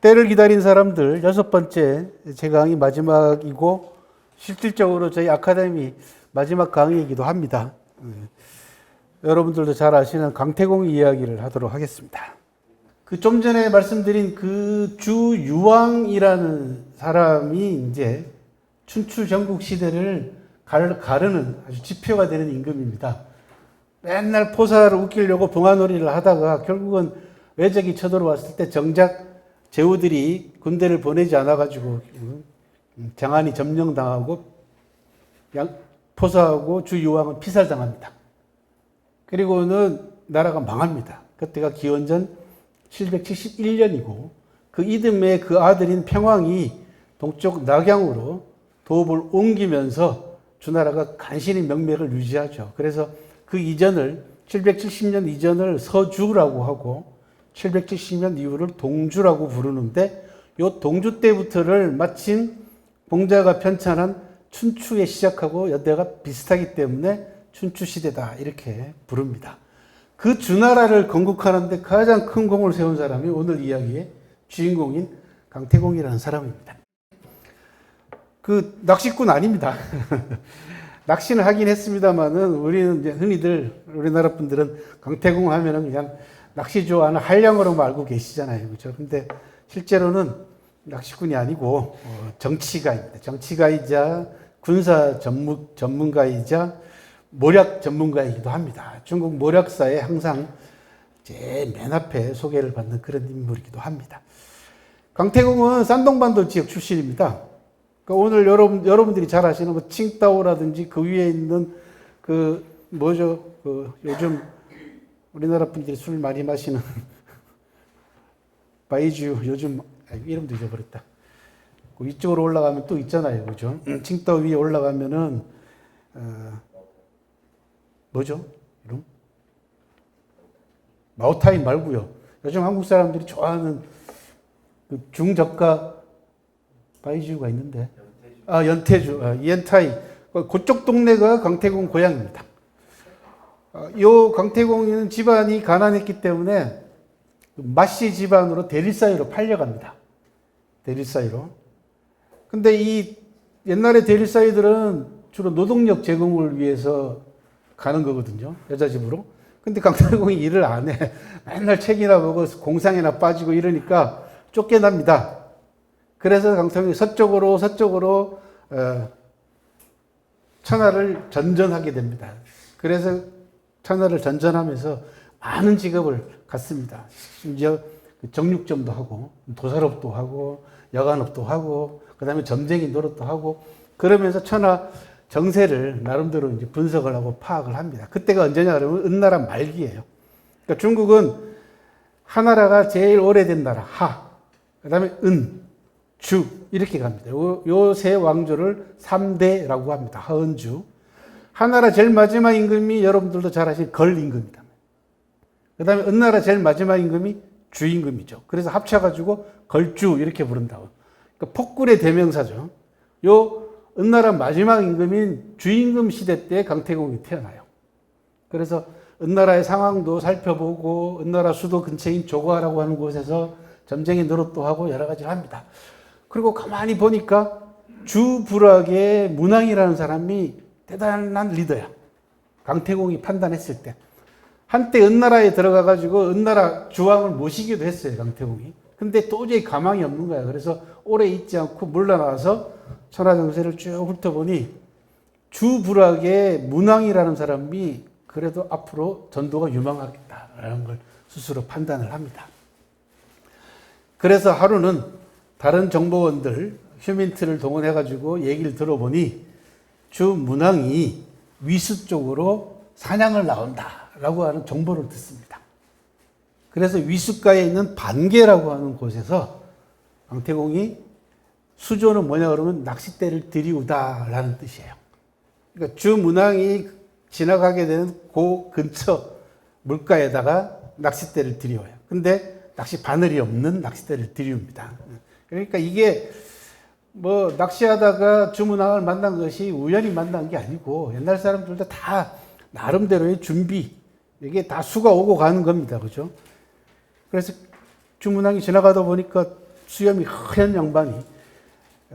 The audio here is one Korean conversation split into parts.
때를 기다린 사람들 6번째 제 강의 마지막이고 실질적으로 저희 아카데미 마지막 강의이기도 합니다. 여러분들도 잘 아시는 강태공 이야기를 하도록 하겠습니다. 그 좀 전에 말씀드린 그 주유왕이라는 사람이 이제 춘추 전국 시대를 가르는 아주 지표가 되는 임금입니다. 맨날 포사를 웃기려고 봉화놀이를 하다가 결국은 외적이 쳐들어왔을 때 정작 제후들이 군대를 보내지 않아가지고 장안이 점령당하고 포사하고 주유왕은 피살당합니다. 그리고는 나라가 망합니다. 그때가 기원전 771년이고 그 이듬해 그 아들인 평왕이 동쪽 낙양으로 도읍을 옮기면서 주나라가 간신히 명맥을 유지하죠. 그래서 그 이전을 770년 이전을 서주라고 하고 770년 이후를 동주라고 부르는데 요 동주 때부터를 마침 공자가 편찬한 춘추에 시작하고 여대가 비슷하기 때문에 춘추시대다 이렇게 부릅니다. 그 주나라를 건국하는 데 가장 큰 공을 세운 사람이 오늘 이야기의 주인공인 강태공이라는 사람입니다. 그 낚시꾼 아닙니다. 낚시는 하긴 했습니다만은 우리는 이제 흔히들 우리나라 분들은 강태공 하면은 그냥 낚시 좋아하는 한량으로만 알고 계시잖아요. 그렇죠? 근데 실제로는 낚시꾼이 아니고 정치가입니다. 정치가이자 군사 전문가이자 모략 전문가이기도 합니다. 중국 모략사에 항상 제일 맨 앞에 소개를 받는 그런 인물이기도 합니다. 강태공은 산동반도 지역 출신입니다. 그러니까 오늘 여러분들이 잘 아시는 뭐 칭다오라든지 그 위에 있는 그 뭐죠? 그 요즘 우리나라 분들이 술 많이 마시는 바이주 요즘 이름도 잊어버렸다. 그 이쪽으로 올라가면 또 있잖아요, 그죠? 칭다오 위에 올라가면은 뭐죠? 이름? 마오타이 말고요. 요즘 한국 사람들이 좋아하는 그 중저가 바이주가 있는데, 연태주, 이엔타이. 그쪽 동네가 강태공 고향입니다. 요 강태공은 집안이 가난했기 때문에 마씨 집안으로 대릴사이로 팔려갑니다. 대릴사이로. 근데 이 옛날에 대릴사이들은 주로 노동력 제공을 위해서 가는 거거든요. 여자 집으로. 근데 강태공이 일을 안 해. 맨날 책이나 보고 공상이나 빠지고 이러니까 쫓겨납니다. 그래서 강태공이 서쪽으로 천하를 전전하게 됩니다. 그래서 천하를 전전하면서 많은 직업을 갖습니다. 심지어 정육점도 하고 도살업도 하고 여간업도 하고 그다음에 점쟁이 노릇도 하고 그러면서 천하 정세를 나름대로 이제 분석을 하고 파악을 합니다. 그때가 언제냐 그러면 은나라 말기예요. 그러니까 중국은 하나라가 제일 오래된 나라 하, 그다음에 은, 주 이렇게 갑니다. 요 세 왕조를 3대라고 합니다. 하은주. 하나라 제일 마지막 임금이 여러분들도 잘 아시는 걸 임금이다. 그 다음에 은나라 제일 마지막 임금이 주 임금이죠. 그래서 합쳐가지고 걸주 이렇게 부른다고. 그러니까 폭군의 대명사죠. 요 은나라 마지막 임금인 주임금 시대 때 강태공이 태어나요. 그래서 은나라의 상황도 살펴보고 은나라 수도 근처인 조과라고 하는 곳에서 점쟁이 노릇도 하고 여러 가지를 합니다. 그리고 가만히 보니까 주부락의 문왕이라는 사람이 대단한 리더야. 강태공이 판단했을 때. 한때 은나라에 들어가가지고 은나라 주왕을 모시기도 했어요, 강태공이. 근데 도저히 가망이 없는 거야. 그래서 오래 있지 않고 물러나와서 천하정세를 쭉 훑어보니 주부락의 문왕이라는 사람이 그래도 앞으로 전도가 유망하겠다라는 걸 스스로 판단을 합니다. 그래서 하루는 다른 정보원들, 휴민트를 동원해가지고 얘기를 들어보니 주문왕이 위수 쪽으로 사냥을 나온다라고 하는 정보를 듣습니다. 그래서 위수가에 있는 반계라고 하는 곳에서 강태공이 수조는 뭐냐 그러면 낚싯대를 들이우다라는 뜻이에요. 그러니까 주문왕이 지나가게 되는 그 근처 물가에다가 낚싯대를 들이워요. 근데 낚시 바늘이 없는 낚싯대를 들이웁니다. 그러니까 이게 뭐 낚시하다가 주문항을 만난 것이 우연히 만난 게 아니고 옛날 사람들도 다 나름대로의 준비, 이게 다 수가 오고 가는 겁니다. 그죠? 그래서 주문항이 지나가다 보니까 수염이 하얀 양반이,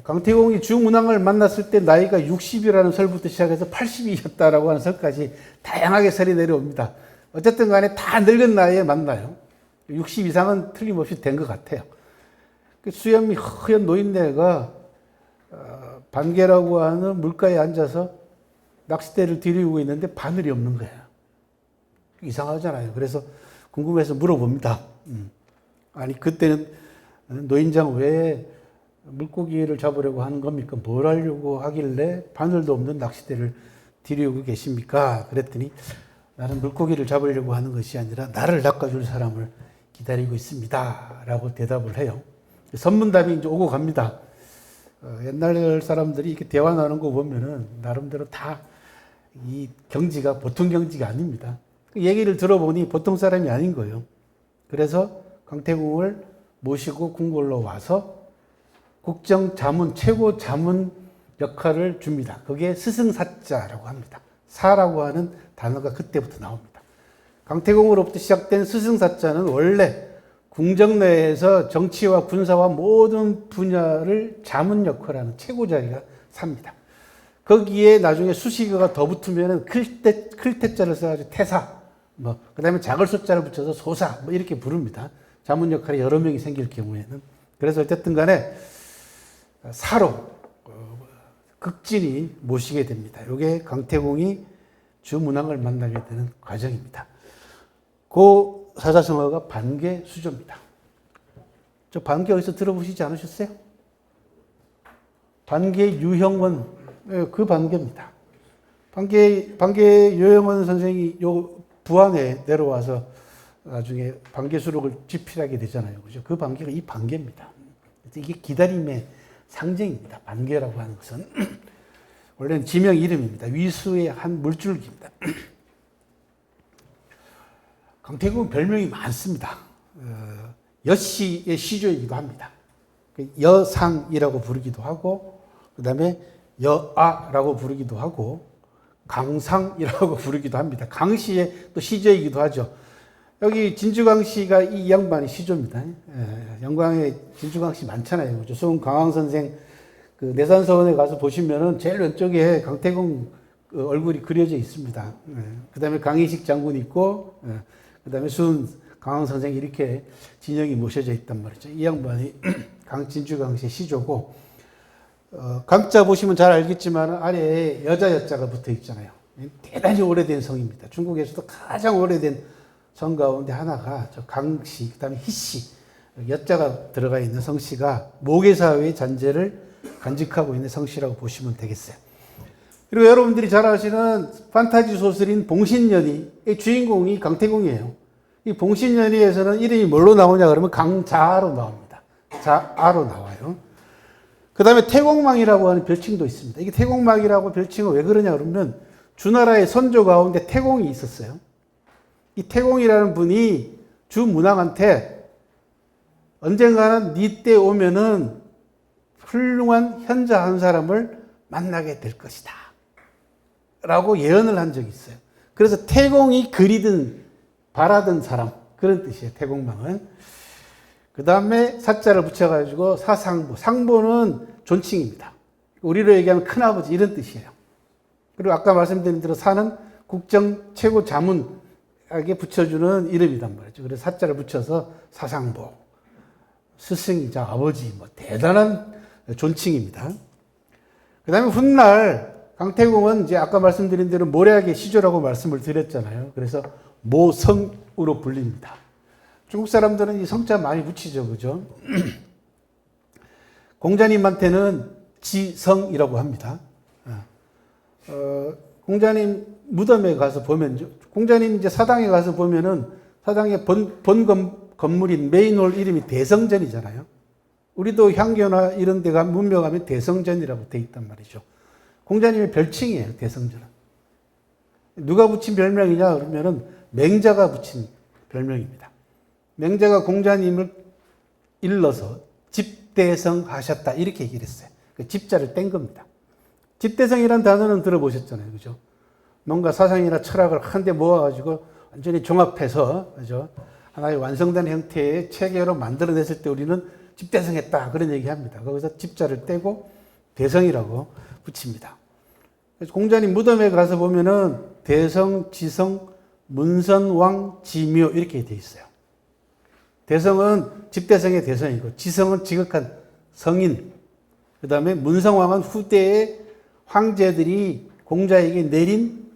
강태공이 주문항을 만났을 때 나이가 60이라는 설부터 시작해서 80이었다라고 하는 설까지 다양하게 설이 내려옵니다. 어쨌든 간에 다 늙은 나이에 만나요. 60 이상은 틀림없이 된 것 같아요. 그 수염이 하얀 노인네가 반개라고 하는 물가에 앉아서 낚싯대를 들이우고 있는데 바늘이 없는 거예요. 이상하잖아요. 그래서 궁금해서 물어봅니다. 아니, 그때는 노인장 왜 물고기를 잡으려고 하는 겁니까? 뭘 하려고 하길래 바늘도 없는 낚싯대를 들이우고 계십니까? 그랬더니 나는 물고기를 잡으려고 하는 것이 아니라 나를 낚아줄 사람을 기다리고 있습니다. 라고 대답을 해요. 선문답이 이제 오고 갑니다. 옛날 사람들이 이렇게 대화 나누는 거 보면은 나름대로 다 이 경지가 보통 경지가 아닙니다. 그 얘기를 들어보니 보통 사람이 아닌 거예요. 그래서 강태공을 모시고 궁궐로 와서 국정 자문, 최고 자문 역할을 줍니다. 그게 스승사자라고 합니다. 사라고 하는 단어가 그때부터 나옵니다. 강태공으로부터 시작된 스승사자는 원래 궁정 내에서 정치와 군사와 모든 분야를 자문 역할하는 최고 자리가 삽니다. 거기에 나중에 수식어가 더 붙으면 클태자를 써가지고 태사, 그 다음에 작을 숫자를 붙여서 소사, 이렇게 부릅니다. 자문 역할에 여러 명이 생길 경우에는. 그래서 어쨌든 간에 사로, 극진이 모시게 됩니다. 이게 강태공이 주문왕을 만나게 되는 과정입니다. 그 사자성어가 반개수조입니다. 저 반개 어디서 들어보시지 않으셨어요? 반개유형원, 그 반개입니다. 반개유형원 선생이 요 부안에 내려와서 나중에 반개수록을 집필하게 되잖아요. 그죠? 그 반개가 이 반개입니다. 이게 기다림의 상징입니다. 반개라고 하는 것은. 원래는 지명 이름입니다. 위수의 한 물줄기입니다. 강태공은 별명이 많습니다. 여씨의 시조이기도 합니다. 여상이라고 부르기도 하고, 그 다음에 여아라고 부르기도 하고, 강상이라고 부르기도 합니다. 강씨의 또 시조이기도 하죠. 여기 진주강씨가 이 양반이 시조입니다. 영광에 진주강씨 많잖아요. 그죠? 수은 강황 선생 그 내산서원에 가서 보시면은 제일 왼쪽에 강태공 얼굴이 그려져 있습니다. 그 다음에 강희식 장군이 있고, 그 다음에 수은 강황 선생이 이렇게 진영이 모셔져 있단 말이죠. 이 양반이 진주강씨 시조고, 강자 보시면 잘 알겠지만 아래에 여자 여자가 붙어 있잖아요. 대단히 오래된 성입니다. 중국에서도 가장 오래된 성 가운데 하나가 저 강씨, 그 다음에 희씨, 여자가 들어가 있는 성씨가 모계사회의 잔재를 간직하고 있는 성씨라고 보시면 되겠어요. 그리고 여러분들이 잘 아시는 판타지 소설인 봉신연희의 주인공이 강태공이에요. 이 봉신연희에서는 이름이 뭘로 나오냐 그러면 강자로 나옵니다. 자아로 나와요. 그 다음에 태공망이라고 하는 별칭도 있습니다. 이게 태공망이라고 별칭은 왜 그러냐 그러면 주나라의 선조 가운데 태공이 있었어요. 이 태공이라는 분이 주문왕한테 언젠가는 네 때 오면은 훌륭한 현자 한 사람을 만나게 될 것이다 라고 예언을 한 적이 있어요. 그래서 태공이 그리든 바라던 사람, 그런 뜻이에요. 태공망은. 그 다음에 사자를 붙여가지고 사상보, 상보는 존칭입니다. 우리로 얘기하면 큰아버지 이런 뜻이에요. 그리고 아까 말씀드린 대로 사는 국정 최고 자문에게 붙여주는 이름이란 말이죠. 그래서 사자를 붙여서 사상보, 스승이자 아버지, 대단한 존칭입니다. 그 다음에 훗날 강태공은 이제 아까 말씀드린 대로 모략의 시조라고 말씀을 드렸잖아요. 그래서 모성으로 불립니다. 중국 사람들은 이 성자 많이 붙이죠, 그죠? 공자님한테는 지성이라고 합니다. 공자님 무덤에 가서 보면, 공자님 이제 사당에 가서 보면은 사당의 본 건물인 메인홀 이름이 대성전이잖아요. 우리도 향교나 이런 데가 문명하면 대성전이라고 돼 있단 말이죠. 공자님의 별칭이에요, 대성전은. 누가 붙인 별명이냐 그러면은 맹자가 붙인 별명입니다. 맹자가 공자님을 일러서 집대성 하셨다 이렇게 얘기를 했어요. 그 집자를 뗀 겁니다. 집대성이라는 단어는 들어보셨잖아요. 그죠? 뭔가 사상이나 철학을 한데 모아가지고 완전히 종합해서, 그죠? 하나의 완성된 형태의 체계로 만들어냈을 때 우리는 집대성했다. 그런 얘기 합니다. 거기서 집자를 떼고 대성이라고 붙입니다. 그래서 공자님 무덤에 가서 보면은 대성, 지성, 문선왕, 지묘 이렇게 돼 있어요. 대성은 집대성의 대성이고, 지성은 지극한 성인, 그 다음에 문성왕은 후대의 황제들이 공자에게 내린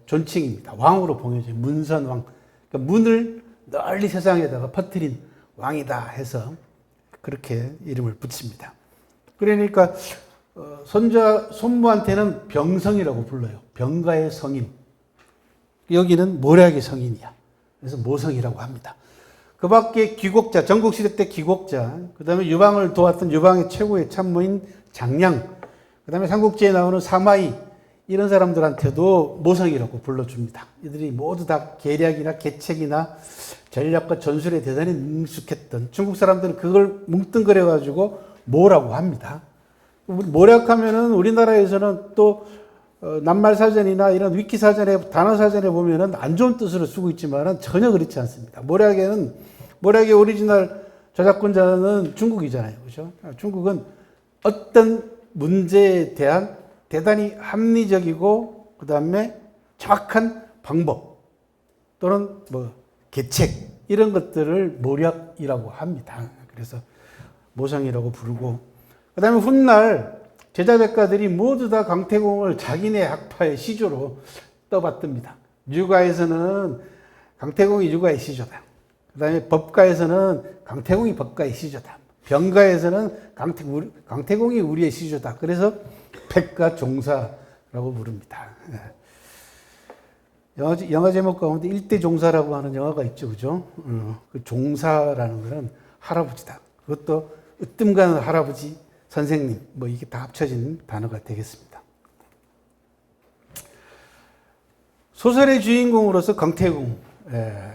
존칭입니다. 왕으로 봉해져요. 문선왕. 그러니까 문을 널리 세상에다가 퍼뜨린 왕이다 해서 그렇게 이름을 붙입니다. 그러니까 손무한테는 병성이라고 불러요. 병가의 성인. 여기는 모략의 성인이야. 그래서 모성이라고 합니다. 그 밖에 귀곡자, 전국시대 때 귀곡자, 그 다음에 유방을 도왔던 유방의 최고의 참모인 장량, 그 다음에 삼국지에 나오는 사마이, 이런 사람들한테도 모성이라고 불러줍니다. 이들이 모두 다 계략이나 계책이나 전략과 전술에 대단히 능숙했던, 중국 사람들은 그걸 뭉뚱그려가지고 모라고 합니다. 모략하면은 우리나라에서는 또 낱말사전이나 이런 위키사전에, 단어사전에 보면은 안 좋은 뜻으로 쓰고 있지만은 전혀 그렇지 않습니다. 모략의 오리지널 저작권자는 중국이잖아요. 그죠? 중국은 어떤 문제에 대한 대단히 합리적이고, 그 다음에 정확한 방법 또는 뭐 계책, 이런 것들을 모략이라고 합니다. 그래서 모성이라고 부르고, 그 다음에 훗날 제자백가들이 모두 다 강태공을 자기네 학파의 시조로 떠받듭니다. 유가에서는 강태공이 유가의 시조다. 그 다음에 법가에서는 강태공이 법가의 시조다. 병가에서는 강태공이 우리의 시조다. 그래서 백가 종사라고 부릅니다. 영화 제목 가운데 일대 종사라고 하는 영화가 있죠. 그죠? 그 종사라는 것은 할아버지다. 그것도 으뜸 가는 할아버지, 선생님, 뭐 이게 다 합쳐진 단어가 되겠습니다. 소설의 주인공으로서 강태공,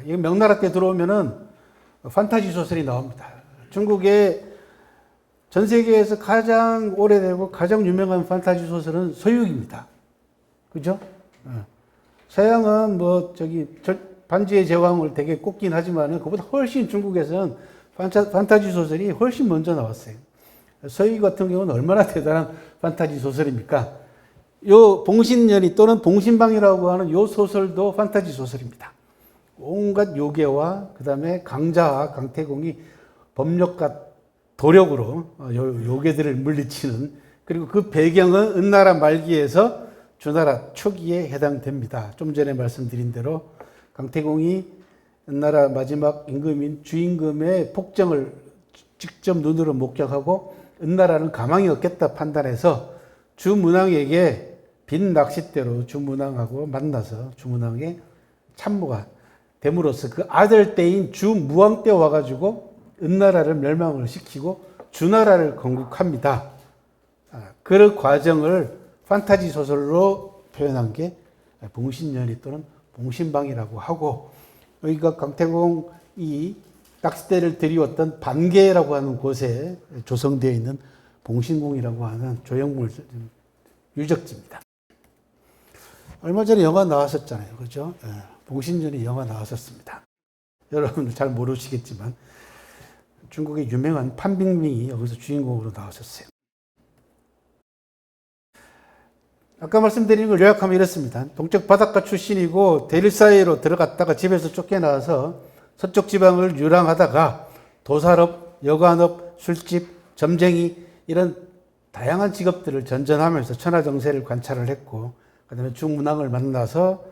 이 명나라 때 들어오면은 판타지 소설이 나옵니다. 중국의 전 세계에서 가장 오래되고 가장 유명한 판타지 소설은 서유기입니다. 그죠? 서양은 뭐 반지의 제왕을 되게 꼽긴 하지만 그보다 훨씬 중국에서는 판타지 소설이 훨씬 먼저 나왔어요. 서유기 같은 경우는 얼마나 대단한 판타지 소설입니까? 요 봉신연희 또는 봉신방이라고 하는 요 소설도 판타지 소설입니다. 온갖 요괴와 그 다음에 강자와 강태공이 법력과 도력으로 요괴들을 물리치는, 그리고 그 배경은 은나라 말기에서 주나라 초기에 해당됩니다. 좀 전에 말씀드린 대로 강태공이 은나라 마지막 임금인 주임금의 폭정을 직접 눈으로 목격하고 은나라는 가망이 없겠다 판단해서 주문왕에게 빈 낚싯대로 주문왕하고 만나서 주문왕의 참모가 됨으로써 그 아들 때인 주무왕 때 와가지고 은나라를 멸망을 시키고 주나라를 건국합니다. 그 과정을 판타지 소설로 표현한 게 봉신연희 또는 봉신방이라고 하고, 여기가 강태공이 낚싯대를 들이웠던 반계라고 하는 곳에 조성되어 있는 봉신궁이라고 하는 조형물 유적지입니다. 얼마 전에 영화 나왔었잖아요. 그죠? 봉신연희 영화 나왔었습니다. 여러분 잘 모르시겠지만 중국의 유명한 판빙빙이 여기서 주인공으로 나왔었어요. 아까 말씀드린 걸 요약하면 이렇습니다. 동쪽 바닷가 출신이고 대일 사이로 들어갔다가 집에서 쫓겨나와서 서쪽 지방을 유랑하다가 도살업, 여관업, 술집, 점쟁이 이런 다양한 직업들을 전전하면서 천하정세를 관찰을 했고, 그 다음에 주문왕을 만나서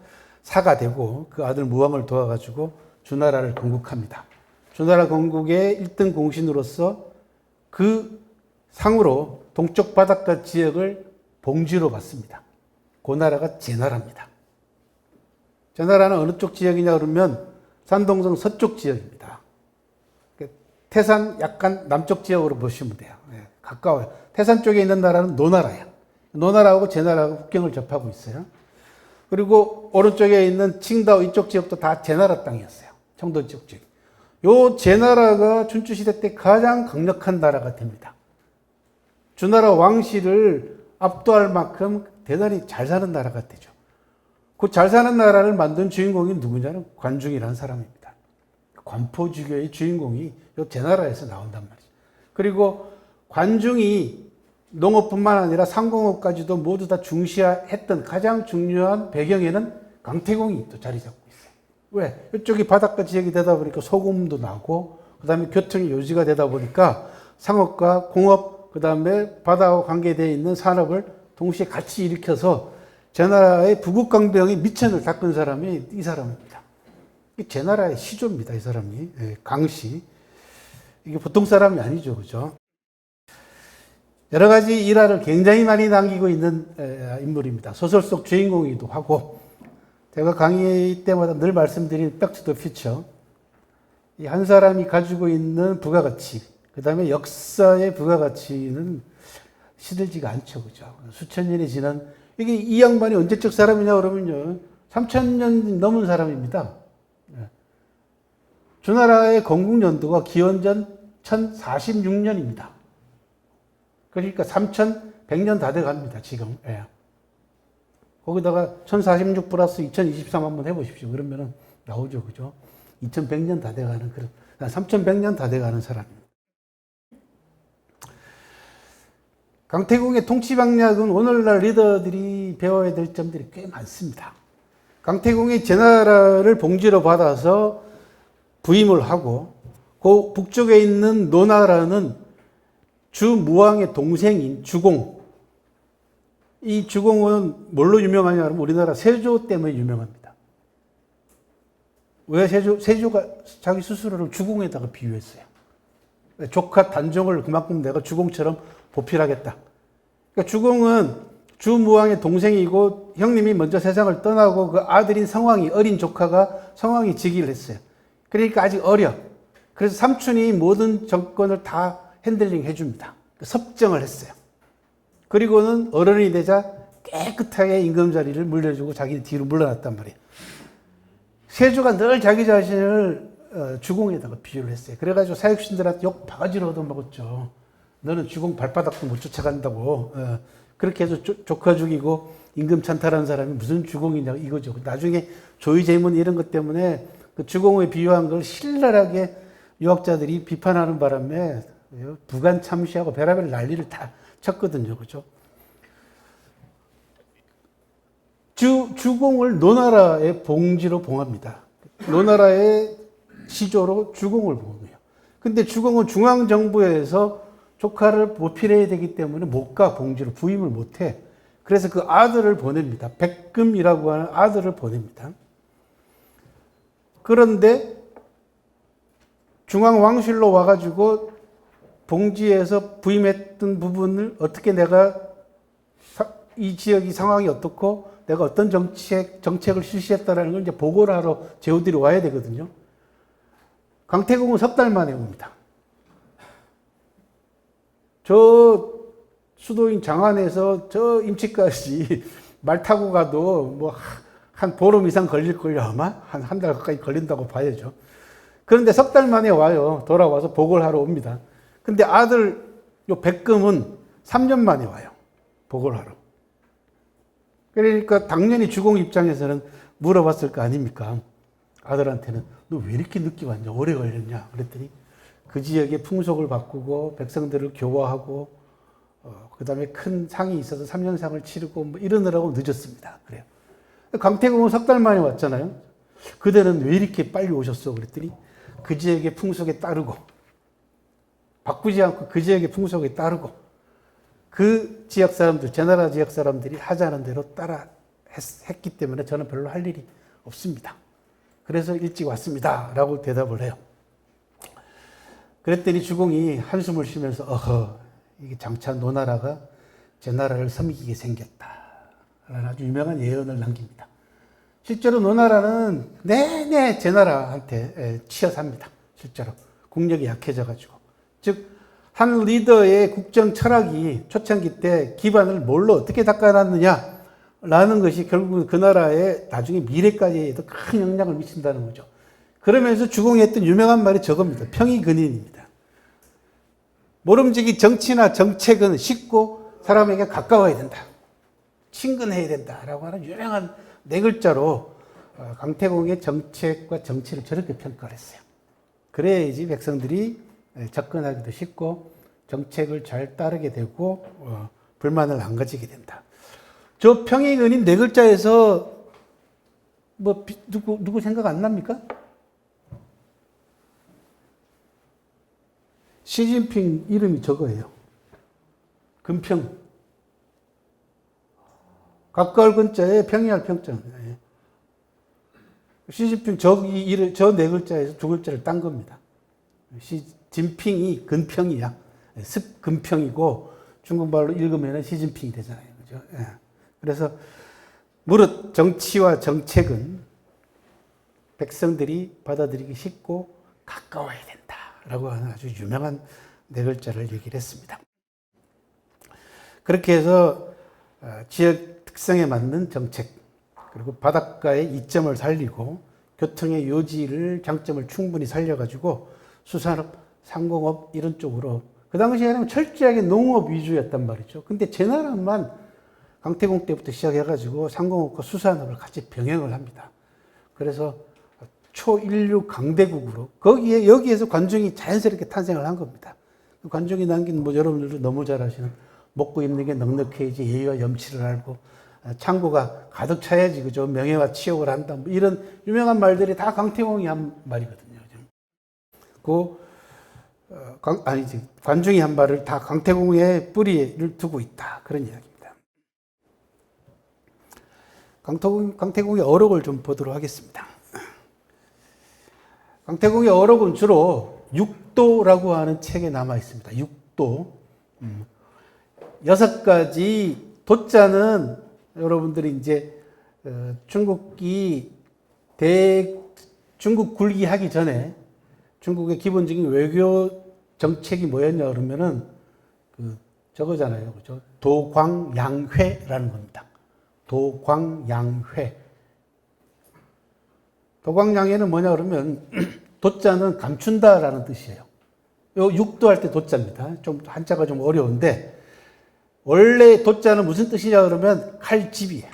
사가 되고 그 아들 무왕을 도와가지고 주나라를 건국합니다. 주나라 건국의 1등 공신으로서 그 상으로 동쪽 바닷가 지역을 봉지로 받습니다. 그 나라가 제나라입니다. 제나라는 어느 쪽 지역이냐 그러면 산동성 서쪽 지역입니다. 태산 약간 남쪽 지역으로 보시면 돼요. 가까워요. 태산 쪽에 있는 나라는 노나라예요. 노나라하고 제나라하고 국경을 접하고 있어요. 그리고 오른쪽에 있는 칭다오 이쪽 지역도 다 제나라 땅이었어요. 청도 지역. 요 제나라가 춘추시대 때 가장 강력한 나라가 됩니다. 주나라 왕실을 압도할 만큼 대단히 잘 사는 나라가 되죠. 그 잘 사는 나라를 만든 주인공이 누구냐는 관중이라는 사람입니다. 관포주교의 주인공이 요 제나라에서 나온단 말이죠. 그리고 관중이 농업뿐만 아니라 상공업까지도 모두 다 중시했던 가장 중요한 배경에는 강태공이 또 자리 잡고 있어요. 왜? 이쪽이 바닷가 지역이 되다 보니까 소금도 나고, 그 다음에 교통이 요지가 되다 보니까 상업과 공업, 그 다음에 바다와 관계되어 있는 산업을 동시에 같이 일으켜서 제나라의 부국강병의 미천을 닦은 사람이 이 사람입니다. 제나라의 시조입니다, 이 사람이. 강씨. 이게 보통 사람이 아니죠, 그죠? 여러 가지 일화를 굉장히 많이 남기고 있는 인물입니다. 소설 속 주인공이기도 하고, 제가 강의 때마다 늘 말씀드린 Back to the Future. 이 한 사람이 가지고 있는 부가가치, 그 다음에 역사의 부가가치는 시들지가 않죠, 그죠? 수천 년이 지난, 이게 이 양반이 언제적 사람이냐 그러면요, 3000년 넘은 사람입니다. 주나라의 건국연도가 기원전 1046년입니다. 그러니까 3100년 다 돼 갑니다, 지금. 예. 거기다가 1046 플러스 2023 한번 해보십시오. 그러면은 나오죠, 그죠? 2100년 다 돼 가는 그런, 3100년 다 돼 가는 사람입니다. 강태공의 통치방략은 오늘날 리더들이 배워야 될 점들이 꽤 많습니다. 강태공이 제나라를 봉지로 받아서 부임을 하고, 그 북쪽에 있는 노나라는 주무왕의 동생인 주공. 이 주공은 뭘로 유명하냐 하면 우리나라 세조 때문에 유명합니다. 왜 세조가 자기 스스로를 주공에다가 비유했어요. 조카 단종을 그만큼 내가 주공처럼 보필하겠다. 그러니까 주공은 주무왕의 동생이고 형님이 먼저 세상을 떠나고 그 아들인 성왕이, 어린 조카가 성왕이 즉위를 했어요. 그러니까 아직 어려. 그래서 삼촌이 모든 정권을 다 핸들링 해줍니다. 섭정을 했어요. 그리고는 어른이 되자 깨끗하게 임금자리를 물려주고 자기 뒤로 물러났단 말이에요. 세조가 늘 자기 자신을 주공에다가 비유를 했어요. 그래가지고 사육신들한테 욕 바가지로 얻어먹었죠. 너는 주공 발바닥도 못 쫓아간다고. 그렇게 해서 조카 죽이고 임금 찬탈한 사람이 무슨 주공이냐 이거죠. 나중에 조의제문 이런 것 때문에 그 주공을 비유한 걸 신랄하게 유학자들이 비판하는 바람에 부관 참시하고 별의별 난리를 다 쳤거든요. 그죠? 주공을 노나라의 봉지로 봉합니다. 노나라의 시조로 주공을 봉해요. 근데 주공은 중앙정부에서 조카를 보필해야 되기 때문에 못 가, 봉지로 부임을 못 해. 그래서 그 아들을 보냅니다. 백금이라고 하는 아들을 보냅니다. 그런데 중앙왕실로 와가지고 봉지에서 부임했던 부분을 어떻게 내가 이 지역이 상황이 어떻고 내가 어떤 정책을 실시했다라는 걸 이제 보고를 하러 제후들이 와야 되거든요. 강태공은 석 달 만에 옵니다. 저 수도인 장안에서 저 임치까지 말 타고 가도 뭐 한 보름 이상 걸릴걸요, 아마? 한 달 가까이 걸린다고 봐야죠. 그런데 석 달 만에 와요. 돌아와서 보고를 하러 옵니다. 근데 아들, 요 백금은 3년 만에 와요. 보고를 하러. 그러니까 당연히 주공 입장에서는 물어봤을 거 아닙니까? 아들한테는 너 왜 이렇게 늦게 왔냐? 오래 걸렸냐? 그랬더니 그 지역의 풍속을 바꾸고 백성들을 교화하고 그 다음에 큰 상이 있어서 3년상을 치르고 뭐 이러느라고 늦었습니다. 그래요. 강태공은 석 달 만에 왔잖아요. 그대는 왜 이렇게 빨리 오셨어? 그랬더니 그 지역의 풍속에 따르고 바꾸지 않고 그 지역의 풍속에 따르고 그 지역 사람들, 제나라 지역 사람들이 하자는 대로 따라 했기 때문에 저는 별로 할 일이 없습니다. 그래서 일찍 왔습니다. 라고 대답을 해요. 그랬더니 주공이 한숨을 쉬면서 이게 장차 노나라가 제나라를 섬기게 생겼다. 라는 아주 유명한 예언을 남깁니다. 실제로 노나라는 내내 제나라한테 치여 삽니다. 실제로. 국력이 약해져가지고. 즉, 한 리더의 국정 철학이 초창기 때 기반을 뭘로 어떻게 닦아놨느냐 라는 것이 결국은 그 나라의 나중에 미래까지도 큰 영향을 미친다는 거죠. 그러면서 주공이 했던 유명한 말이 저겁니다. 평의근인입니다. 모름지기 정치나 정책은 쉽고 사람에게 가까워야 된다. 친근해야 된다라고 하는 유명한 네 글자로 강태공의 정책과 정치를 저렇게 평가를 했어요. 그래야지 백성들이 접근하기도 쉽고 정책을 잘 따르게 되고 불만을 안 가지게 된다. 저 평행은인 네 글자에서 뭐 누구 생각 안 납니까? 시진핑 이름이 저거예요. 금평. 가까울 근자에 평이할 평자. 시진핑 저 네 글자에서 두 글자를 딴 겁니다. 진핑이 근평이야. 습근평이고 중국말로 읽으면 시진핑이 되잖아요. 그죠? 예. 그래서 무릇 정치와 정책은 백성들이 받아들이기 쉽고 가까워야 된다라고 하는 아주 유명한 네 글자를 얘기를 했습니다. 그렇게 해서 지역 특성에 맞는 정책, 그리고 바닷가의 이점을 살리고 교통의 요지를 장점을 충분히 살려가지고 수산업, 상공업 이런 쪽으로 그 당시에는 철저하게 농업 위주였단 말이죠. 근데 제 나라만 강태공 때부터 시작해가지고 상공업과 수산업을 같이 병행을 합니다. 그래서 초인류 강대국으로 여기에서 관중이 자연스럽게 탄생을 한 겁니다. 관중이 남긴 뭐 여러분들도 너무 잘 아시는 먹고 입는 게 넉넉해야지 예의와 염치를 알고 창고가 가득 차야지 그죠 명예와 치욕을 한다 뭐 이런 유명한 말들이 다 강태공이 한 말이거든요. 관중이 한 말을 다 강태공의 뿌리를 두고 있다 그런 이야기입니다. 강태공의 어록을 좀 보도록 하겠습니다. 강태공의 어록은 주로 육도라고 하는 책에 남아 있습니다. 육도. 6가지 도자는 여러분들이 이제 중국 굴기 하기 전에 중국의 기본적인 외교 정책이 뭐였냐 그러면은 저거잖아요. 그죠? 도광양회라는 겁니다. 도광양회. 도광양회는 뭐냐 그러면 도자는 감춘다라는 뜻이에요. 요 육도 할 때 도자입니다. 좀 한자가 좀 어려운데 원래 도자는 무슨 뜻이냐 그러면 칼집이에요.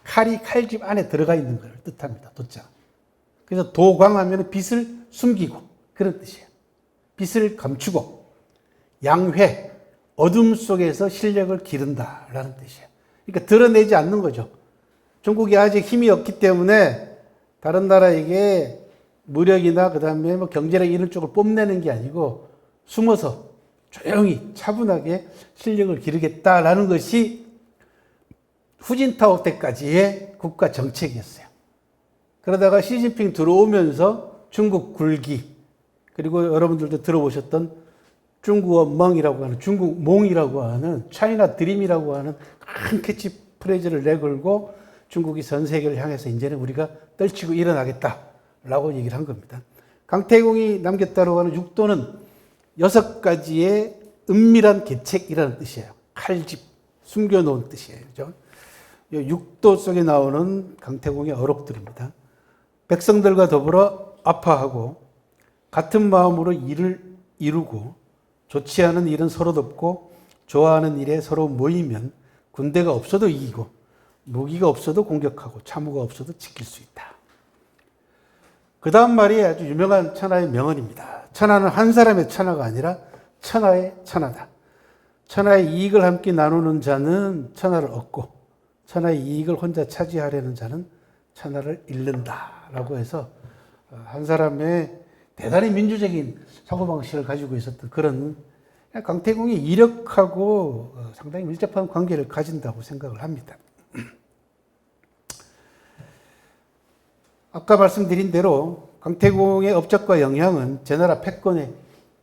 칼이 칼집 안에 들어가 있는 걸 뜻합니다. 도자. 그래서 도광하면 빛을 숨기고 그런 뜻이에요. 빛을 감추고 양회 어둠 속에서 실력을 기른다라는 뜻이에요. 그러니까 드러내지 않는 거죠. 중국이 아직 힘이 없기 때문에 다른 나라에게 무력이나 그다음에 뭐 경제력 이런 쪽을 뽐내는 게 아니고 숨어서 조용히 차분하게 실력을 기르겠다라는 것이 후진타오 때까지의 국가 정책이었어요. 그러다가 시진핑 들어오면서 중국 굴기 그리고 여러분들도 들어보셨던 중국어 멍이라고 하는 중국 몽이라고 하는 차이나 드림이라고 하는 큰 캐치프레이즈를 내걸고 중국이 전 세계를 향해서 이제는 우리가 떨치고 일어나겠다라고 얘기를 한 겁니다. 강태공이 남겼다고 하는 육도는 6가지의 은밀한 계책이라는 뜻이에요. 칼집, 숨겨놓은 뜻이에요. 그죠? 육도 속에 나오는 강태공의 어록들입니다. 백성들과 더불어 아파하고 같은 마음으로 일을 이루고 좋지 않은 일은 서로 덮고 좋아하는 일에 서로 모이면 군대가 없어도 이기고 무기가 없어도 공격하고 참호가 없어도 지킬 수 있다. 그 다음 말이 아주 유명한 천하의 명언입니다. 천하는 한 사람의 천하가 아니라 천하의 천하다. 천하의 이익을 함께 나누는 자는 천하를 얻고 천하의 이익을 혼자 차지하려는 자는 천하를 잃는다라고 해서 한 사람의 대단히 민주적인 사고방식을 가지고 있었던 그런 강태공이 이력하고 상당히 밀접한 관계를 가진다고 생각을 합니다. 아까 말씀드린 대로 강태공의 업적과 영향은 제나라 패권의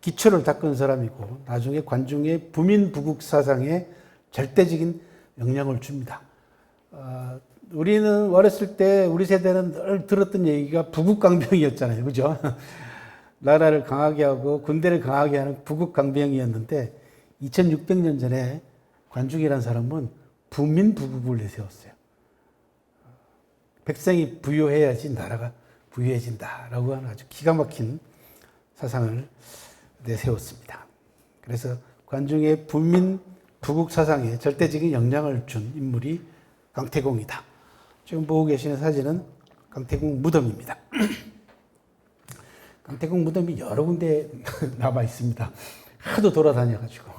기초를 닦은 사람이고 나중에 관중의 부민부국 사상에 절대적인 영향을 줍니다. 우리는 어렸을 때 우리 세대는 늘 들었던 얘기가 부국강병이었잖아요. 그죠? 나라를 강하게 하고 군대를 강하게 하는 부국강병이었는데 2600년 전에 관중이라는 사람은 부민부국을 내세웠어요. 백성이 부유해야지 나라가 부유해진다라고 하는 아주 기가 막힌 사상을 내세웠습니다. 그래서 관중의 부민 부국 사상에 절대적인 영향을 준 인물이 강태공이다. 지금 보고 계시는 사진은 강태공 무덤입니다. 강태공 무덤이 여러 군데 남아 있습니다. 하도 돌아다녀가지고.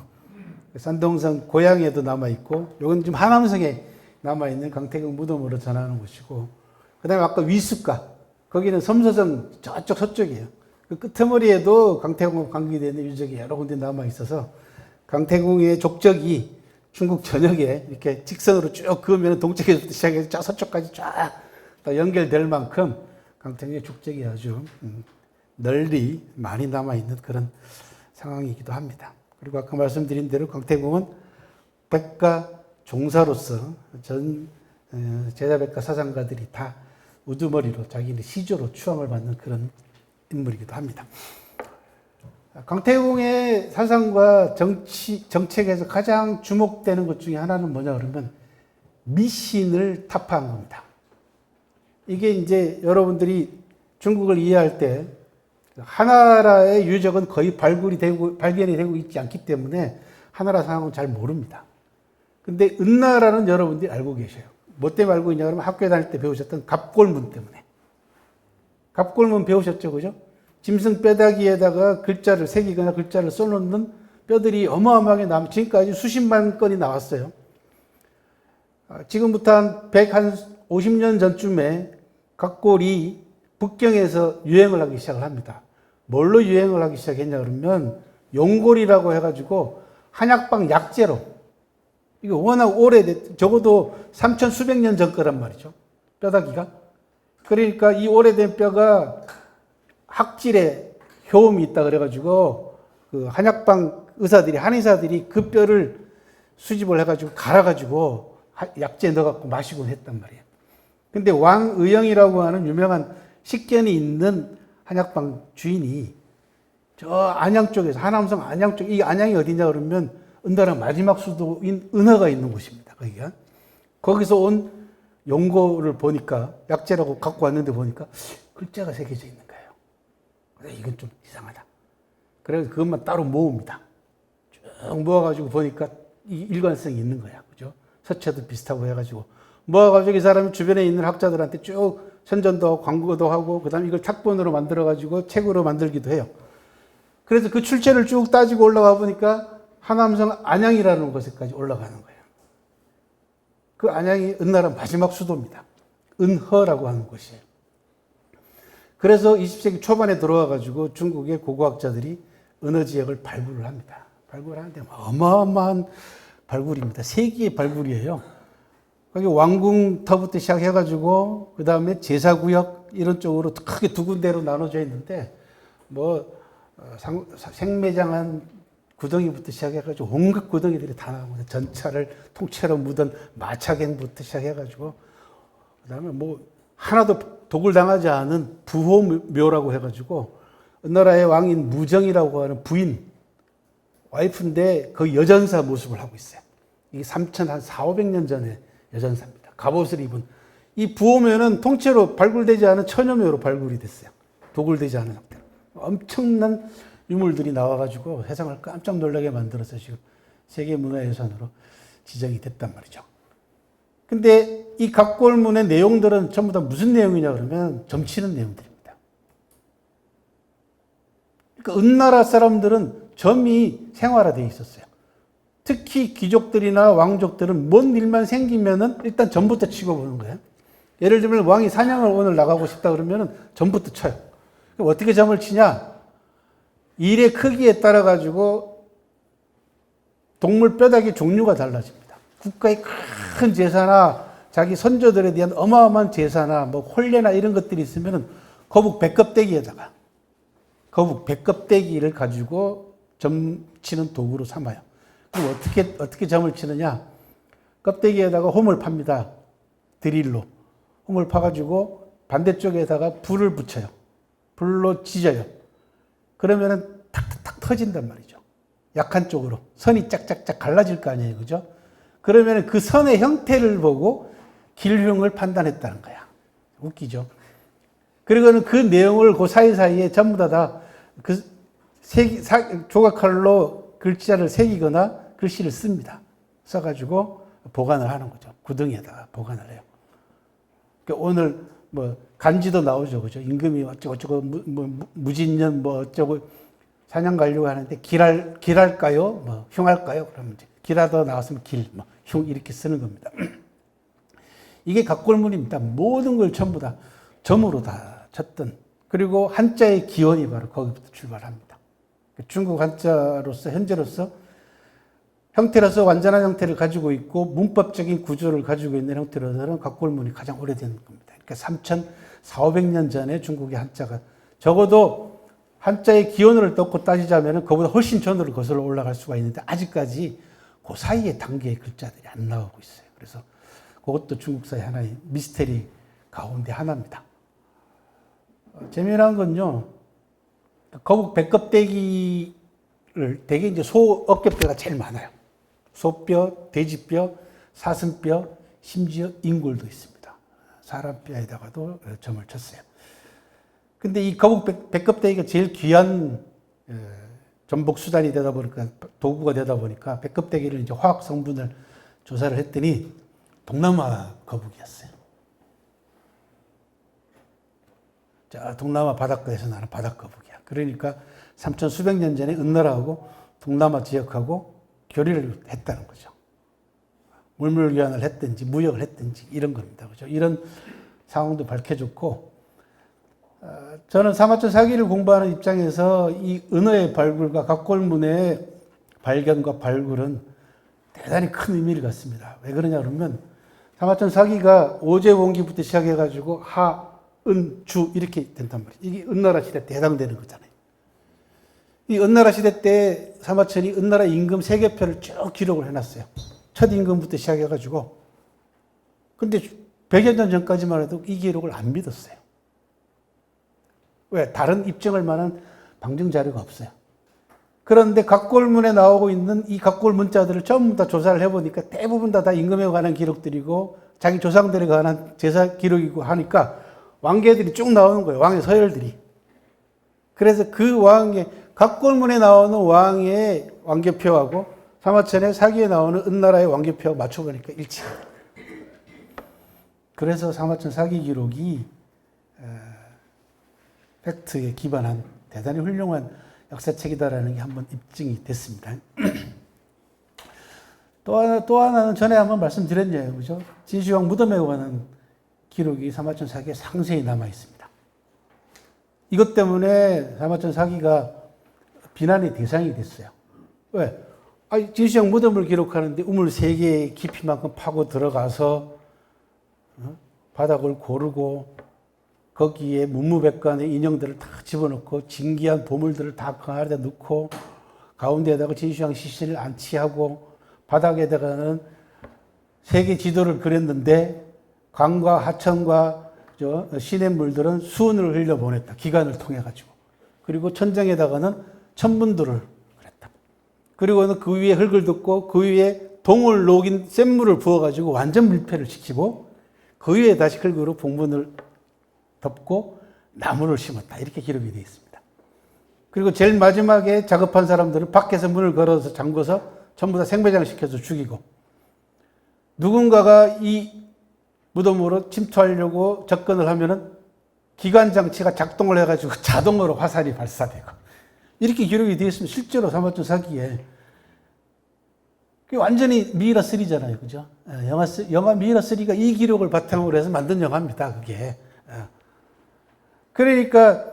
산동성 고향에도 남아 있고, 이건 지금 하남성에 남아 있는 강태공 무덤으로 전하는 곳이고, 그 다음에 아까 위숫가, 거기는 섬서성 저쪽 서쪽이에요. 그 끄트머리에도 강태공과 관계되는 유적이 여러 군데 남아 있어서 강태공의 족적이 중국 전역에 이렇게 직선으로 쭉 그으면 동쪽에서부터 시작해서 저 서쪽까지 쫙 연결될 만큼 강태공의 족적이 아주 널리 많이 남아있는 그런 상황이기도 합니다. 그리고 아까 말씀드린 대로 강태공은 백가 종사로서 전 제자백가 사상가들이 다 우두머리로 자기는 시조로 추앙을 받는 그런 인물이기도 합니다. 강태공의 사상과 정책에서 가장 주목되는 것 중에 하나는 뭐냐 그러면 미신을 타파한 겁니다. 이게 이제 여러분들이 중국을 이해할 때 하나라의 유적은 거의 발견이 되고 있지 않기 때문에 하나라 상황은 잘 모릅니다. 근데 은나라는 여러분들이 알고 계셔요. 뭐 때문에 알고 있냐 그러면 학교에 다닐 때 배우셨던 갑골문 때문에. 갑골문 배우셨죠, 그죠? 짐승 뼈다귀에다가 글자를 새기거나 글자를 써놓는 뼈들이 어마어마하게 지금까지 수십만 건이 나왔어요. 지금부터 한 150년 전쯤에 갑골이 북경에서 유행을 하기 시작을 합니다. 뭘로 유행을 하기 시작했냐 그러면 용골이라고 해가지고 한약방 약재로, 이거 워낙 오래됐, 적어도 3천 수백 년 전 거란 말이죠. 뼈다귀가. 그러니까 이 오래된 뼈가 학질에 효험이 있다 그래가지고 그 한약방 의사들이, 한의사들이 그 뼈를 수집을 해가지고 갈아가지고 약재에 넣어갖고 마시곤 했단 말이에요. 근데 왕의영이라고 하는 유명한 식견이 있는 한약방 주인이 저 안양 쪽에서, 하남성 안양 쪽, 이 안양이 어디냐 그러면 은나라 마지막 수도인 은하가 있는 곳입니다. 거기가. 거기서 온 용고를 보니까, 약재라고 갖고 왔는데 보니까 글자가 새겨져 있는 거예요. 그래서 이건 좀 이상하다. 그래서 그것만 따로 모읍니다. 쭉 모아가지고 보니까 일관성이 있는 거야. 그죠? 서체도 비슷하고 해가지고. 모아가지고 이 사람이 주변에 있는 학자들한테 쭉 선전도 하고 광고도 하고, 그 다음에 이걸 탁본으로 만들어가지고 책으로 만들기도 해요. 그래서 그 출처를 쭉 따지고 올라가 보니까 하남성 안양이라는 곳에까지 올라가는 거예요. 그 안양이 은나라 마지막 수도입니다. 은허라고 하는 곳이에요. 그래서 20세기 초반에 들어와가지고 중국의 고고학자들이 은허 지역을 발굴을 합니다. 발굴하는데 어마어마한 발굴입니다. 세기의 발굴이에요. 거기 왕궁터부터 시작해가지고 그 다음에 제사구역 이런 쪽으로 크게 두 군데로 나눠져 있는데 생매장한 구덩이부터 시작해가지고 온갖 구덩이들이 다 나옵니다. 전차를 통째로 묻은 마차갱부터 시작해가지고 그 다음에 하나도 독을 당하지 않은 부호묘라고 해가지고 은나라의 왕인 무정이라고 하는 부인 와이프인데 그 여전사 모습을 하고 있어요. 이게 3,400~500년 전에 여전사입니다. 갑옷을 입은. 이 부호묘는 통째로 발굴되지 않은 천여묘로 발굴이 됐어요. 독을 되지 않은 상태로. 엄청난 유물들이 나와가지고 세상을 깜짝 놀라게 만들어서 지금 세계문화유산으로 지정이 됐단 말이죠. 근데 이 갑골문의 내용들은 전부 다 무슨 내용이냐 그러면 점치는 내용들입니다. 그러니까 은나라 사람들은 점이 생활화되어 있었어요. 특히 귀족들이나 왕족들은 뭔 일만 생기면은 일단 점부터 치고 보는 거예요. 예를 들면 왕이 사냥을 오늘 나가고 싶다 그러면은 점부터 쳐요. 그럼 어떻게 점을 치냐? 일의 크기에 따라 가지고 동물 뼈다귀 종류가 달라집니다. 국가의 큰 제사나 자기 선조들에 대한 어마어마한 제사나 혼례나 이런 것들이 있으면은 거북 백껍데기에다가 거북 백껍데기를 가지고 점 치는 도구로 삼아요. 그럼 어떻게 점을 치느냐? 껍데기에다가 홈을 팝니다. 드릴로. 홈을 파가지고 반대쪽에다가 불을 붙여요. 불로 지져요. 그러면은 탁탁탁 터진단 말이죠. 약한 쪽으로. 선이 짝짝짝 갈라질 거 아니에요. 그죠? 그러면은 그 선의 형태를 보고 길흉을 판단했다는 거야. 웃기죠? 그리고는 그 내용을 그 사이사이에 전부 다 그 조각칼로 글자를 새기거나 글씨를 씁니다. 써가지고 보관을 하는 거죠. 구덩이에다가 보관을 해요. 그러니까 오늘 뭐 간지도 나오죠, 그죠? 임금이 어쩌고 무진년 뭐 어쩌고 사냥 가려고 하는데 길할까요? 뭐 흉할까요? 그러면 이제 길하다 나왔으면 길, 뭐 흉 이렇게 쓰는 겁니다. 이게 각골문입니다. 모든 걸 전부 다 점으로 다 쳤던. 그리고 한자의 기원이 바로 거기부터 출발합니다. 중국 한자로서 현재로서 형태로서 완전한 형태를 가지고 있고 문법적인 구조를 가지고 있는 형태로서는 각골문이 가장 오래된 겁니다. 그러니까 3,400~500년 전에 중국의 한자가 적어도 한자의 기원을 넣고 따지자면 그보다 훨씬 전으로 거슬러 올라갈 수가 있는데 아직까지 그 사이의 단계의 글자들이 안 나오고 있어요. 그래서 그것도 중국사의 하나의 미스테리 가운데 하나입니다. 재미난 건요, 거북 배껍데기를 되게 이제 소 어깨뼈가 제일 많아요. 소뼈, 돼지뼈, 사슴뼈, 심지어 인골도 있습니다. 사람 뼈에다가도 점을 쳤어요. 근데 이 거북 배껍데기가 제일 귀한 전복 수단이 되다 보니까, 도구가 되다 보니까 배껍데기를 이제 화학 성분을 조사를 했더니 동남아 거북이었어요. 자, 동남아 바닷가에서 나는 바닷거북이야. 그러니까 3천 수백 년 전에 은나라하고 동남아 지역하고 교류를 했다는 거죠. 물물교환을 했든지 무역을 했든지 이런 겁니다. 그죠? 이런 상황도 밝혀졌고, 저는 사마천 사기를 공부하는 입장에서 이 은어의 발굴과 각골문의 발견과 발굴은 대단히 큰 의미를 갖습니다. 왜 그러냐 그러면 사마천 사기가 오제원기부터 시작해가지고 하, 은, 주 이렇게 된단 말이에요. 이게 은나라 시대 때 해당되는 거잖아요. 이 은나라 시대 때 사마천이 은나라 임금 세계표를 쭉 기록을 해놨어요. 첫 임금부터 시작해가지고. 근데 100여 년 전까지만 해도 이 기록을 안 믿었어요. 왜? 다른 입증할 만한 방증 자료가 없어요. 그런데 각골문에 나오고 있는 이 각골 문자들을 전부 다 조사를 해보니까 대부분 다 임금에 관한 기록들이고 자기 조상들에 관한 제사 기록이고 하니까 왕계들이 쭉 나오는 거예요. 왕의 서열들이. 그래서 그 왕의, 각골문에 나오는 왕의 왕계표하고 사마천의 사기에 나오는 은나라의 왕계표하고 맞춰보니까 일치합니다. 그래서 사마천 사기 기록이 팩트에 기반한 대단히 훌륭한 역사책이다라는 게 한번 입증이 됐습니다. 또 하나는 전에 한번 말씀드렸네요. 그죠? 진시황 무덤에 관한 기록이 사마천 사기에 상세히 남아 있습니다. 이것 때문에 사마천 사기가 비난의 대상이 됐어요. 왜? 진시황 무덤을 기록하는데 우물 3개의 깊이만큼 파고 들어가서 바닥을 고르고 거기에 문무백관의 인형들을 다 집어넣고 진귀한 보물들을 다 그 안에 넣고 가운데에다가 진시황 시신을 안치하고 바닥에다가는 세계 지도를 그렸는데 강과 하천과 시냇물들은 수은을 흘려보냈다. 기관을 통해가지고. 그리고 천장에다가는 천문도를 그랬다. 그리고는 그 위에 흙을 덮고 그 위에 동을 녹인 샘물을 부어가지고 완전 밀폐를 시키고 그 위에 다시 흙으로 봉분을 덮고 나무를 심었다. 이렇게 기록이 되어 있습니다. 그리고 제일 마지막에 작업한 사람들은 밖에서 문을 걸어서 잠궈서 전부 다 생매장시켜서 죽이고 누군가가 이 무덤으로 침투하려고 접근을 하면은 기관 장치가 작동을 해가지고 자동으로 화살이 발사되고 이렇게 기록이 되어 있으면 실제로 사마천 사기에 완전히 미이라 3잖아요. 그죠? 영화 미이라 3가 이 기록을 바탕으로 해서 만든 영화입니다. 그게. 그러니까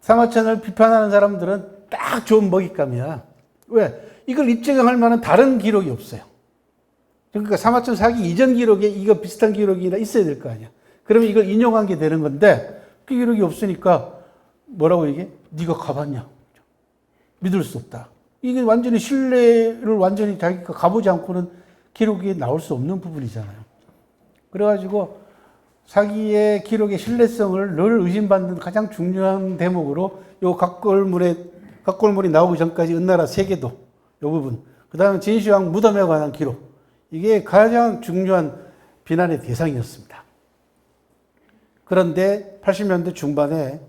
사마천을 비판하는 사람들은 딱 좋은 먹잇감이야. 왜? 이걸 입증할 만한 다른 기록이 없어요. 그러니까 사마천 사기 이전 기록에 이거 비슷한 기록이나 있어야 될 거 아니야. 그러면 이걸 인용한 게 되는 건데 그 기록이 없으니까 뭐라고 얘기해? 네가 가봤냐? 믿을 수 없다. 이게 완전히 신뢰를 완전히 자기가 가보지 않고는 기록이 나올 수 없는 부분이잖아요. 그래가지고 사기의 기록의 신뢰성을 늘 의심받는 가장 중요한 대목으로 요 각골물이 나오기 전까지 은나라 세계도 요 부분, 그 다음에 진시황 무덤에 관한 기록, 이게 가장 중요한 비난의 대상이었습니다. 그런데 80년대 중반에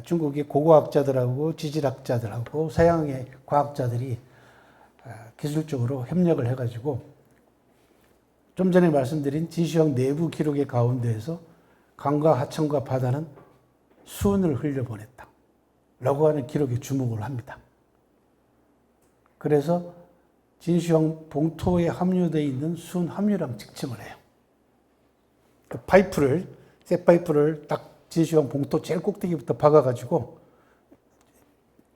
중국의 고고학자들하고 지질학자들하고 서양의 과학자들이 기술적으로 협력을 해가지고 좀 전에 말씀드린 진시황 내부 기록의 가운데에서 강과 하천과 바다는 수은을 흘려보냈다 라고 하는 기록에 주목을 합니다. 그래서 진시황 봉토에 함유되어 있는 수은 함유량 측정을 해요. 그 쇠 파이프를 딱 진시황 봉토 제일 꼭대기부터 박아가지고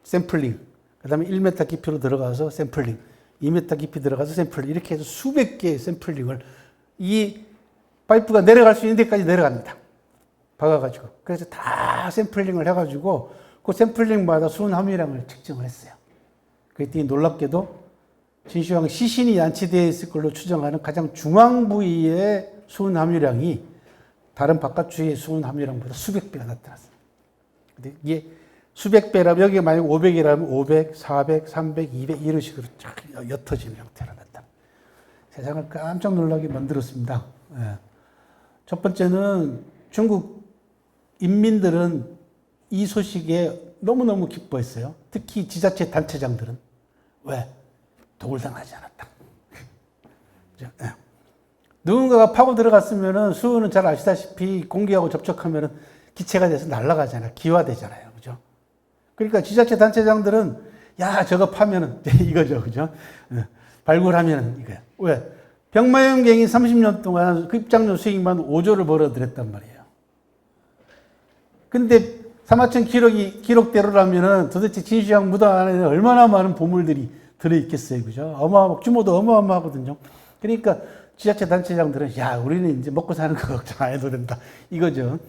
샘플링, 그 다음에 1m 깊이로 들어가서 샘플링, 2m 깊이 들어가서 샘플링, 이렇게 해서 수백 개의 샘플링을 이 파이프가 내려갈 수 있는 데까지 내려갑니다. 박아가지고. 그래서 다 샘플링을 해가지고 그 샘플링마다 수은 함유량을 측정을 했어요. 그랬더니 놀랍게도 진시황 시신이 안치되어 있을 걸로 추정하는 가장 중앙 부위의 수은 함유량이 다른 바깥 주위의 수은 함유량보다 수백 배가 나타났습니다. 근데 이게 수백 배라면 여기 만약 500이라면 500, 400, 300, 200 이런 식으로 쫙 옅어지는 형태로 나타납니다. 세상을 깜짝 놀라게 만들었습니다. 첫 번째는 중국 인민들은 이 소식에 너무너무 기뻐했어요. 특히 지자체 단체장들은. 왜? 도굴당하지 않았다. 누군가가 파고 들어갔으면은 수은은 잘 아시다시피 공기하고 접촉하면은 기체가 돼서 날아가잖아요. 기화되잖아요. 그죠? 그러니까 지자체 단체장들은 야, 저거 파면은 이거죠. 그죠? 발굴하면은 이거야. 왜? 병마용갱이 30년 동안 그 입장료 수익만 5조를 벌어들였단 말이에요. 근데 사마천 기록대로라면은 도대체 진시황 무당 안에 얼마나 많은 보물들이 들어있겠어요. 그죠? 규모도 어마어마하거든요. 그러니까 지자체 단체장들은 야, 우리는 이제 먹고 사는 거 걱정 안 해도 된다. 이거죠.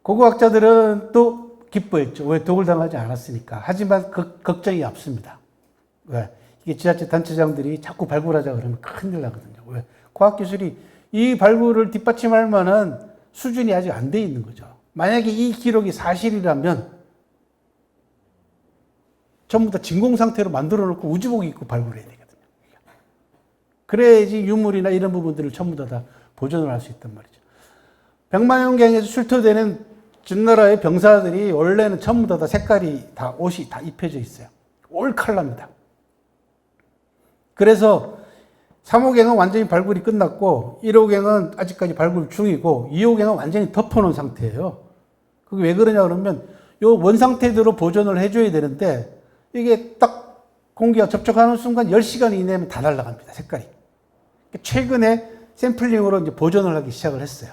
고고학자들은 또 기뻐했죠. 왜? 도굴당하지 않았으니까. 하지만 걱정이 앞섭니다. 왜? 이게 지자체 단체장들이 자꾸 발굴하자 그러면 큰일 나거든요. 왜? 과학기술이 이 발굴을 뒷받침할 만한 수준이 아직 안 돼 있는 거죠. 만약에 이 기록이 사실이라면 전부 다 진공 상태로 만들어 놓고 우주복 입고 발굴해야 되거든요. 그래야지 유물이나 이런 부분들을 전부 다 보존을 할 수 있단 말이죠. 백마용갱에서 출토되는 진나라의 병사들이 원래는 전부 다 색깔이 다 옷이 다 입혀져 있어요. 올 컬러입니다. 그래서 3호갱은 완전히 발굴이 끝났고 1호갱은 아직까지 발굴 중이고 2호갱은 완전히 덮어놓은 상태예요. 그게 왜 그러냐 그러면 요 원상태대로 보존을 해줘야 되는데 이게 딱 공기와 접촉하는 순간 10시간 이내면 다 날아갑니다. 색깔이. 최근에 샘플링으로 이제 보존을 하기 시작을 했어요.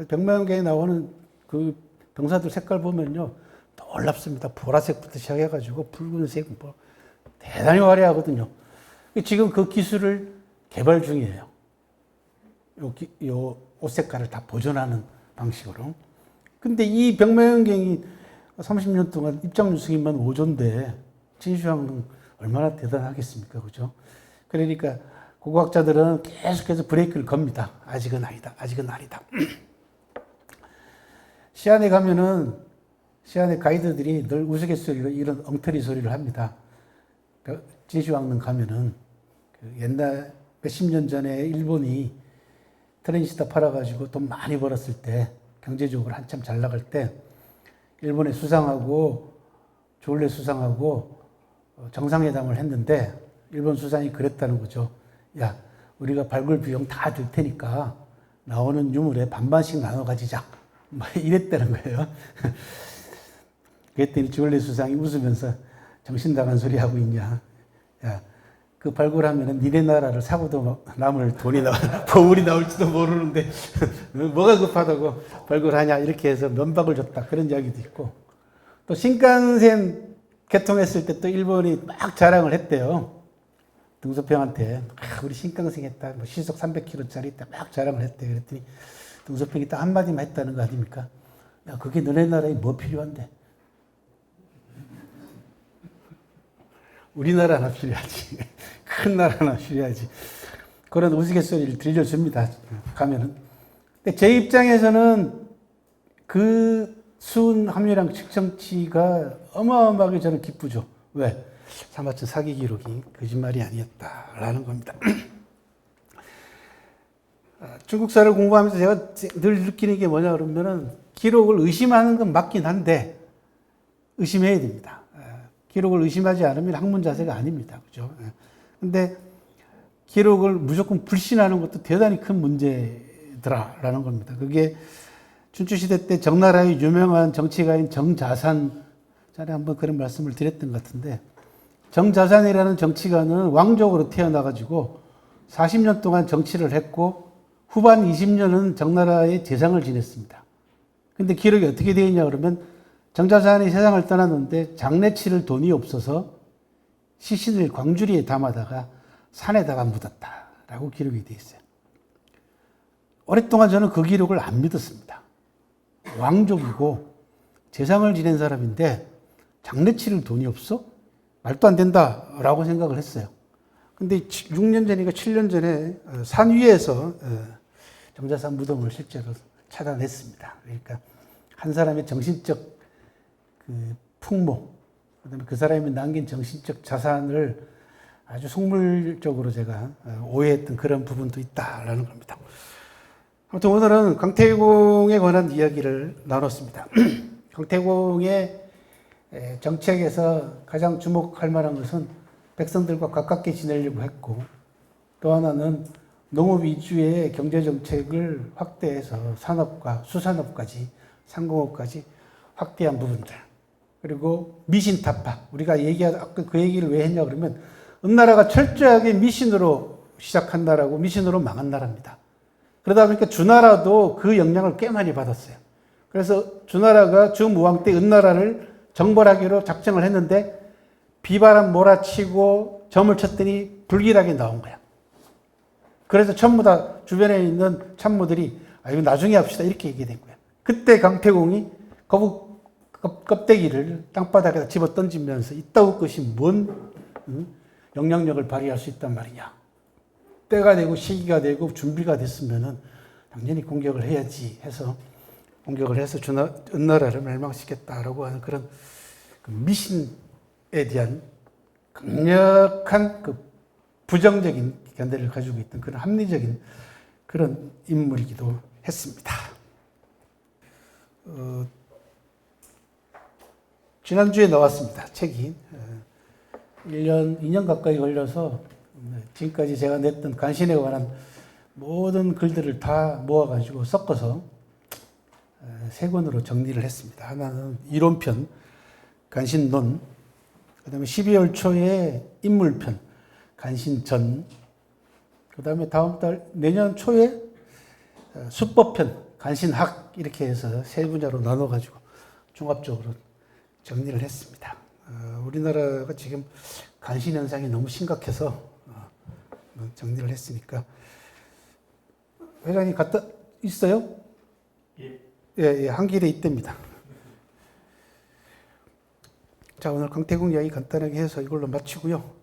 병마용갱에 나오는 그 병사들 색깔 보면요. 놀랍습니다. 보라색부터 시작해가지고 붉은색, 대단히 화려하거든요. 지금 그 기술을 개발 중이에요. 요 옷 색깔을 다 보존하는 방식으로. 근데 이 병마용갱이 30년 동안 입장료 수익만 5조인데 진시황은 얼마나 대단하겠습니까? 그죠? 그러니까 고고학자들은 계속해서 브레이크를 겁니다. 아직은 아니다. 아직은 아니다. 시안에 가면은 시안의 가이드들이 늘 우스갯소리로 이런 엉터리 소리를 합니다. 진시황릉 가면은 옛날 몇십 년 전에 일본이 트랜시스터 팔아가지고 돈 많이 벌었을 때 경제적으로 한참 잘 나갈 때 일본의 수상하고 조을레 수상하고 정상회담을 했는데 일본 수상이 그랬다는 거죠. 야, 우리가 발굴 비용 다 들 테니까 나오는 유물에 반반씩 나눠 가지자. 막 이랬다는 거예요. 그랬더니 조을레 수상이 웃으면서 정신 나간 소리 하고 있냐. 야, 그 발굴하면은 니네 나라를 사고도 남을 돈이 보물이 나올지도 모르는데 뭐가 급하다고 발굴하냐 이렇게 해서 면박을 줬다 그런 이야기도 있고 또 신칸센 개통했을 때 또 일본이 막 자랑을 했대요. 등소평한테 우리 신칸센 했다 뭐 시속 300km짜리 있다 막 자랑을 했대. 그랬더니 등소평이 딱 한마디만 했다는 거 아닙니까? 야, 그게 너네 나라에 뭐 필요한데? 우리나라 하나 필요하지. 큰 나라 하나 필요하지. 그런 우스갯소리를 들려줍니다. 가면은. 근데 제 입장에서는 그 수은 함유량 측정치가 어마어마하게 저는 기쁘죠. 왜? 사마천 사기 기록이 거짓말이 아니었다라는 겁니다. 중국사를 공부하면서 제가 늘 느끼는 게 뭐냐 그러면은 기록을 의심하는 건 맞긴 한데 의심해야 됩니다. 기록을 의심하지 않으면 학문 자세가 아닙니다. 그죠? 근데 기록을 무조건 불신하는 것도 대단히 큰 문제더라라는 겁니다. 그게 춘추시대 때 정나라의 유명한 정치가인 정자산, 전에 한번 그런 말씀을 드렸던 것 같은데, 정자산이라는 정치가는 왕족으로 태어나가지고 40년 동안 정치를 했고 후반 20년은 정나라의 재상을 지냈습니다. 근데 기록이 어떻게 되어 있냐 그러면 정자산이 세상을 떠났는데 장례 치를 돈이 없어서 시신을 광주리에 담아다가 산에다가 묻었다라고 기록이 되어 있어요. 오랫동안 저는 그 기록을 안 믿었습니다. 왕족이고 재상을 지낸 사람인데 장례 치를 돈이 없어? 말도 안 된다라고 생각을 했어요. 근데 6년 전인가 7년 전에 산 위에서 정자산 무덤을 실제로 찾아냈습니다. 그러니까 한 사람의 정신적 그 풍모, 그다음에 그 사람이 남긴 정신적 자산을 아주 속물적으로 제가 오해했던 그런 부분도 있다라는 겁니다. 아무튼 오늘은 강태공에 관한 이야기를 나눴습니다. 강태공의 정책에서 가장 주목할 만한 것은 백성들과 가깝게 지내려고 했고, 또 하나는 농업 위주의 경제 정책을 확대해서 산업과 수산업까지 상공업까지 확대한 부분들, 그리고 미신 타파, 우리가 아까 그 얘기를 왜 했냐 그러면 은나라가 철저하게 미신으로 시작한 나라고 미신으로 망한 나라입니다. 그러다 보니까 주나라도 그 영향을 꽤 많이 받았어요. 그래서 주나라가 주무왕 때 은나라를 정벌하기로 작정을 했는데 비바람 몰아치고 점을 쳤더니 불길하게 나온 거야. 그래서 전부 다 주변에 있는 참모들이 이거 나중에 합시다 이렇게 얘기된 거야. 그때 강태공이 거북 껍데기를 땅바닥에다 집어 던지면서 이따구 것이 뭔 영향력을 발휘할 수 있단 말이냐. 때가 되고 시기가 되고 준비가 됐으면은 당연히 공격을 해야지 해서 공격을 해서 은나라를 멸망시켰다라고 하는 그런 그 미신에 대한 강력한 그 부정적인 견해를 가지고 있던 그런 합리적인 그런 인물이기도 했습니다. 지난주에 나왔습니다. 책이 1년, 2년 가까이 걸려서 지금까지 제가 냈던 간신에 관한 모든 글들을 다 모아가지고 섞어서 세 권으로 정리를 했습니다. 하나는 이론편, 간신론, 그 다음에 12월 초에 인물편, 간신전, 그 다음에 다음 달, 내년 초에 수법편, 간신학, 이렇게 해서 세 분야로 나눠가지고 종합적으로 정리를 했습니다. 우리나라가 지금 간신 현상이 너무 심각해서 정리를 했으니까. 회장님 갔다 있어요? 예, 한 길에 있답니다. 자, 오늘 강태공 이야기 간단하게 해서 이걸로 마치고요.